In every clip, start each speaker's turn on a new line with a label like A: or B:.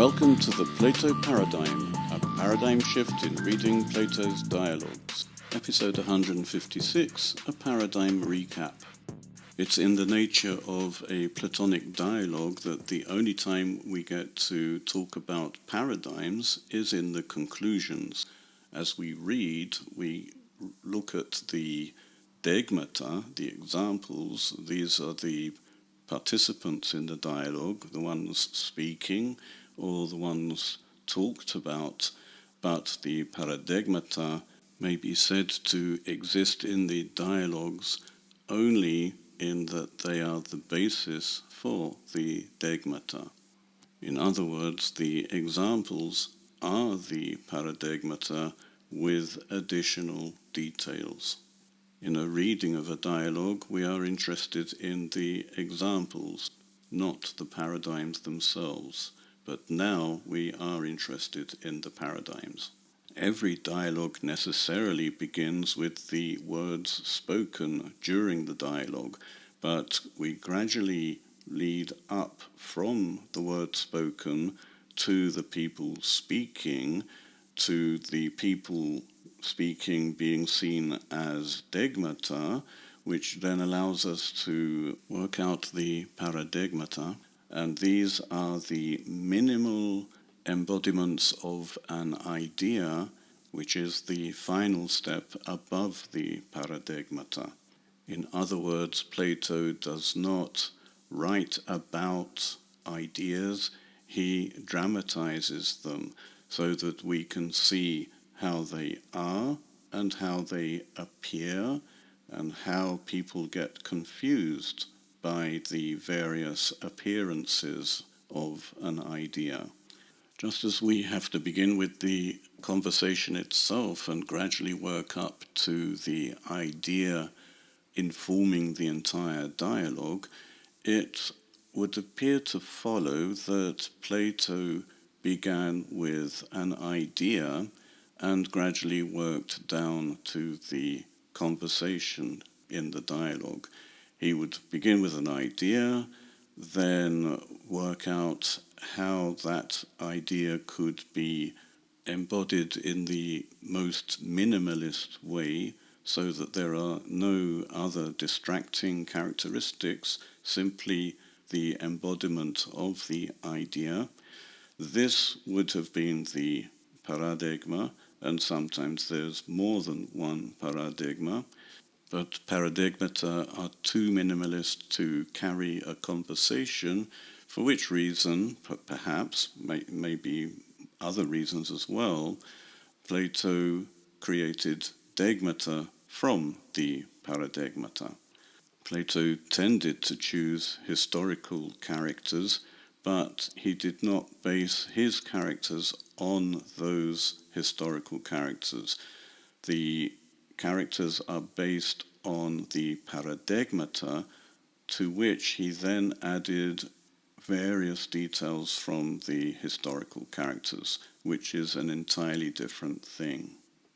A: Welcome to the Plato Paradigm, a paradigm shift in reading Plato's dialogues. Episode 156, a paradigm recap. It's in the nature of a Platonic dialogue that the only time we get to talk about paradigms is in the conclusions. As we read, we look at the degmata, the examples. These are the participants in the dialogue, the ones speaking or the ones talked about, but the paradigmata may be said to exist in the dialogues only in that they are the basis for the degmata. In other words, the examples are the paradigmata with additional details. In a reading of a dialogue, we are interested in the examples, not the paradigms themselves. But now we are interested in the paradigms. Every dialogue necessarily begins with the words spoken during the dialogue, but we gradually lead up from the words spoken to the people speaking, to the people speaking being seen as degmata, which then allows us to work out the paradigmata. And these are the minimal embodiments of an idea, which is the final step above the paradigmata. In other words, Plato does not write about ideas, he dramatizes them so that we can see how they are and how they appear and how people get confused by the various appearances of an idea. Just as we have to begin with the conversation itself and gradually work up to the idea informing the entire dialogue, it would appear to follow that Plato began with an idea and gradually worked down to the conversation in the dialogue. He would begin with an idea, then work out how that idea could be embodied in the most minimalist way so that there are no other distracting characteristics, simply the embodiment of the idea. This would have been the paradigma, and sometimes there's more than one paradigma. But paradigmata are too minimalist to carry a conversation, for which reason, perhaps, maybe other reasons as well, Plato created degmata from the paradigmata. Plato tended to choose historical characters, but he did not base his characters on those historical characters. The characters are based on the paradigmata, to which he then added various details from the historical characters, which is an entirely different thing.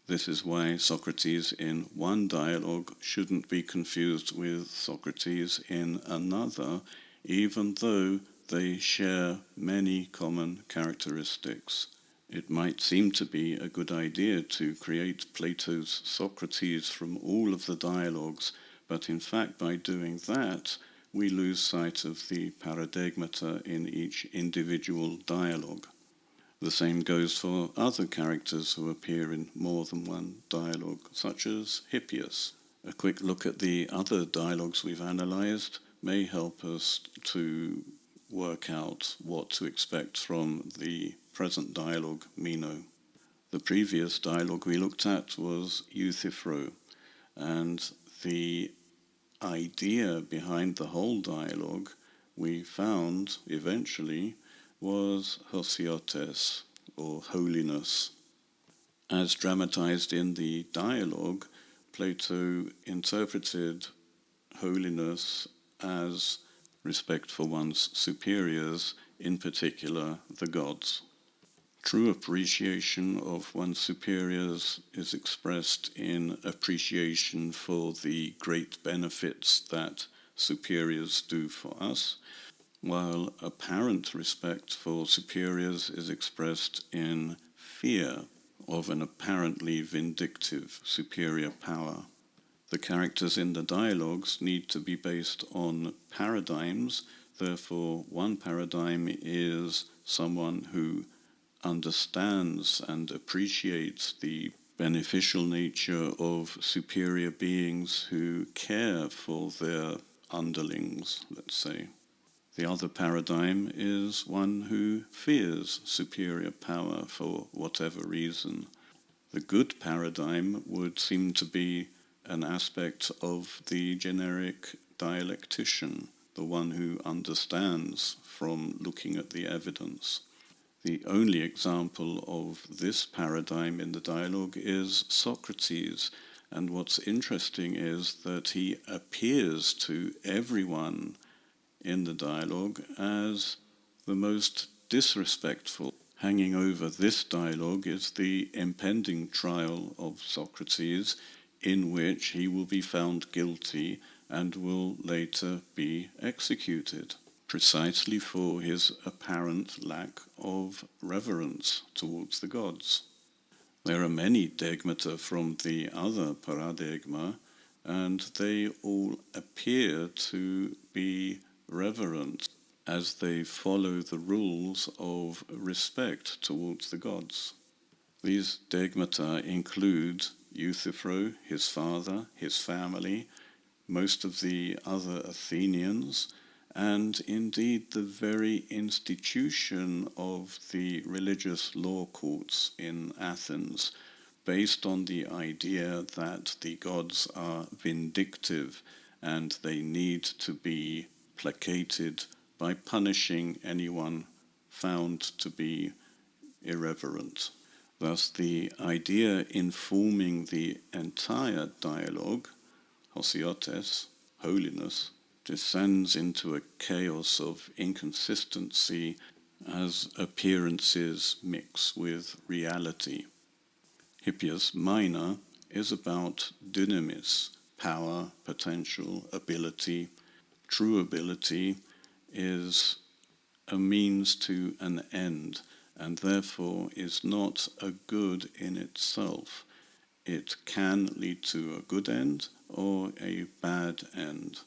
A: This is why Socrates in one dialogue shouldn't be confused with Socrates in another, even though they share many common characteristics. It might seem to be a good idea to create Plato's Socrates from all of the dialogues, but in fact by doing that, we lose sight of the paradigmata in each individual dialogue. The same goes for other characters who appear in more than one dialogue, such as Hippias. A quick look at the other dialogues we've analysed may help us to work out what to expect from the present dialogue, Meno. The previous dialogue we looked at was Euthyphro, and the idea behind the whole dialogue we found eventually was hosiotes, or holiness. As dramatized in the dialogue, Plato interpreted holiness as respect for one's superiors, in particular the gods. True appreciation of one's superiors is expressed in appreciation for the great benefits that superiors do for us, while apparent respect for superiors is expressed in fear of an apparently vindictive superior power. The characters in the dialogues need to be based on paradigms. Therefore, one paradigm is someone who understands and appreciates the beneficial nature of superior beings who care for their underlings, let's say. The other paradigm is one who fears superior power for whatever reason. The good paradigm would seem to be an aspect of the generic dialectician, the one who understands from looking at the evidence. The only example of this paradigm in the dialogue is Socrates, and what's interesting is that he appears to everyone in the dialogue as the most disrespectful. Hanging over this dialogue is the impending trial of Socrates, in which he will be found guilty and will later be executed, precisely for his apparent lack of reverence towards the gods. There are many dogmata from the other paradigma, and they all appear to be reverent as they follow the rules of respect towards the gods. These dogmata include Euthyphro, his father, his family, most of the other Athenians, and indeed the very institution of the religious law courts in Athens, based on the idea that the gods are vindictive and they need to be placated by punishing anyone found to be irreverent. Thus, the idea informing the entire dialogue, hosiotes, holiness, descends into a chaos of inconsistency as appearances mix with reality. Hippias Minor is about dynamis, power, potential, ability. True ability is a means to an end, and therefore is not a good in itself. It can lead to a good end or a bad end.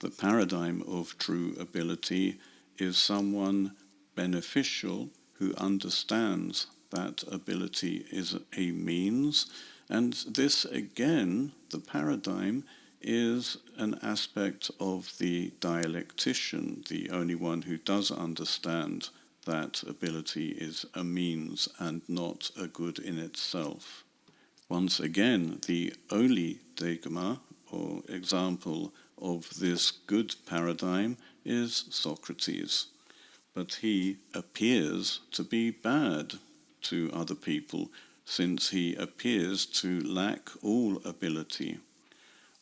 A: The paradigm of true ability is someone beneficial who understands that ability is a means, and this again, the paradigm, is an aspect of the dialectician, the only one who does understand that ability is a means and not a good in itself. Once again, the only dogma or example of this good paradigm is Socrates, but he appears to be bad to other people since he appears to lack all ability.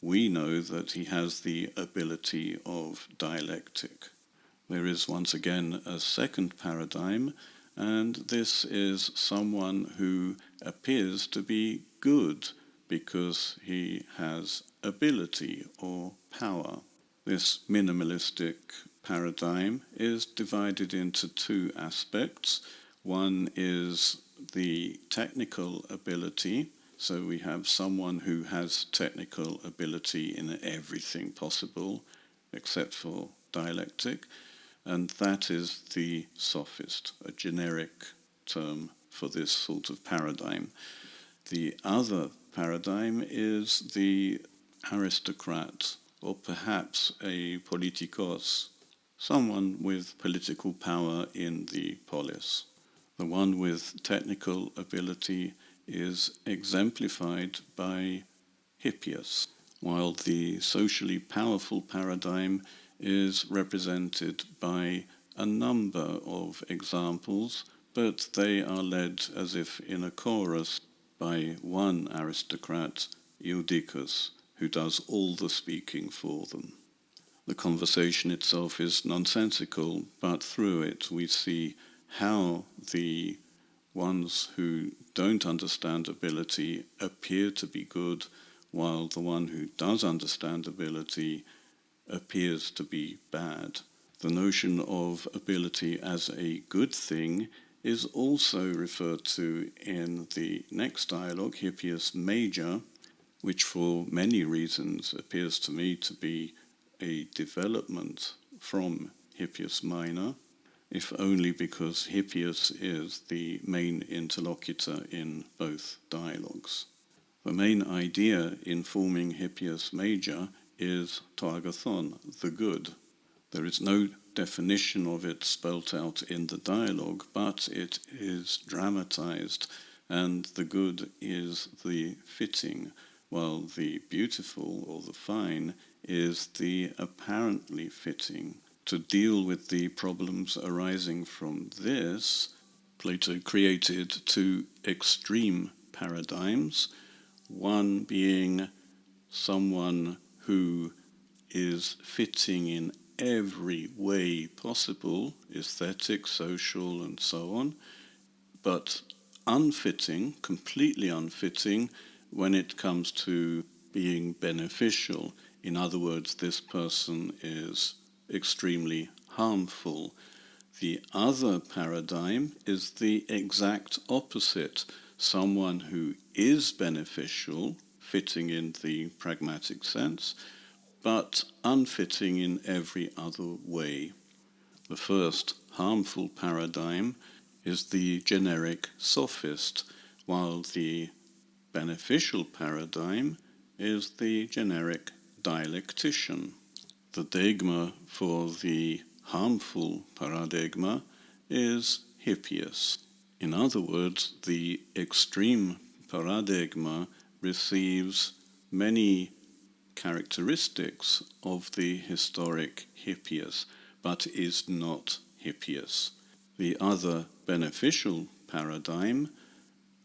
A: We know that he has the ability of dialectic. There is once again a second paradigm, and this is someone who appears to be good because he has ability or power. This minimalistic paradigm is divided into two aspects. One is the technical ability. So we have someone who has technical ability in everything possible except for dialectic, and that is the sophist, a generic term for this sort of paradigm. The other paradigm is the aristocrat, or perhaps a politikos, someone with political power in the polis. The one with technical ability is exemplified by Hippias, while the socially powerful paradigm is represented by a number of examples, but they are led as if in a chorus by one aristocrat, Eudicus, who does all the speaking for them. The conversation itself is nonsensical, but through it we see how the ones who don't understand ability appear to be good, while the one who does understand ability appears to be bad. The notion of ability as a good thing is also referred to in the next dialogue, Hippias Major, which for many reasons appears to me to be a development from Hippias Minor, if only because Hippias is the main interlocutor in both dialogues. The main idea in forming Hippias Major is to agathon, the good. There is no definition of it spelt out in the dialogue, but it is dramatized, and the good is the fitting, while the beautiful or the fine is the apparently fitting. To deal with the problems arising from this, Plato created two extreme paradigms, one being someone who is fitting in every way possible, aesthetic, social, and so on, but unfitting, completely unfitting, when it comes to being beneficial. In other words, this person is extremely harmful. The other paradigm is the exact opposite, someone who is beneficial, fitting in the pragmatic sense, but unfitting in every other way. The first harmful paradigm is the generic sophist, while the beneficial paradigm is the generic dialectician. The dogma for the harmful paradigma is Hippias. In other words, the extreme paradigma receives many characteristics of the historic Hippias, but is not Hippias. The other beneficial paradigm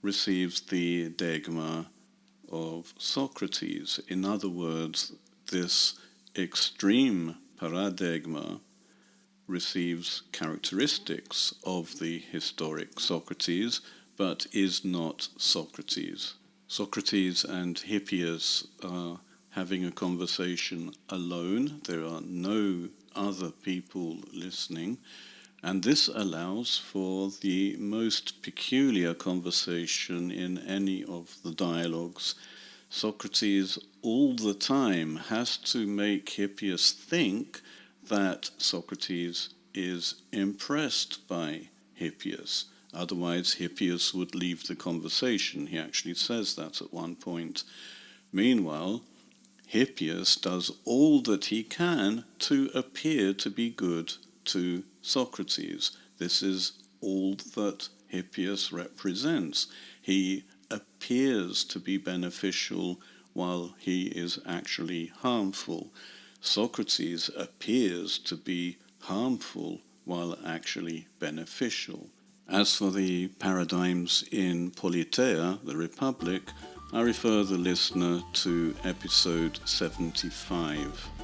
A: receives the dogma of Socrates. In other words, this extreme paradigma receives characteristics of the historic Socrates, but is not Socrates. Socrates and Hippias are having a conversation alone. There are no other people listening, and this allows for the most peculiar conversation in any of the dialogues. Socrates all the time has to make Hippias think that Socrates is impressed by Hippias. Otherwise, Hippias would leave the conversation. He actually says that at one point. Meanwhile, Hippias does all that he can to appear to be good to Socrates. This is all that Hippias represents. He appears to be beneficial while he is actually harmful. Socrates appears to be harmful while actually beneficial. As for the paradigms in Politeia, the Republic, I refer the listener to episode 75.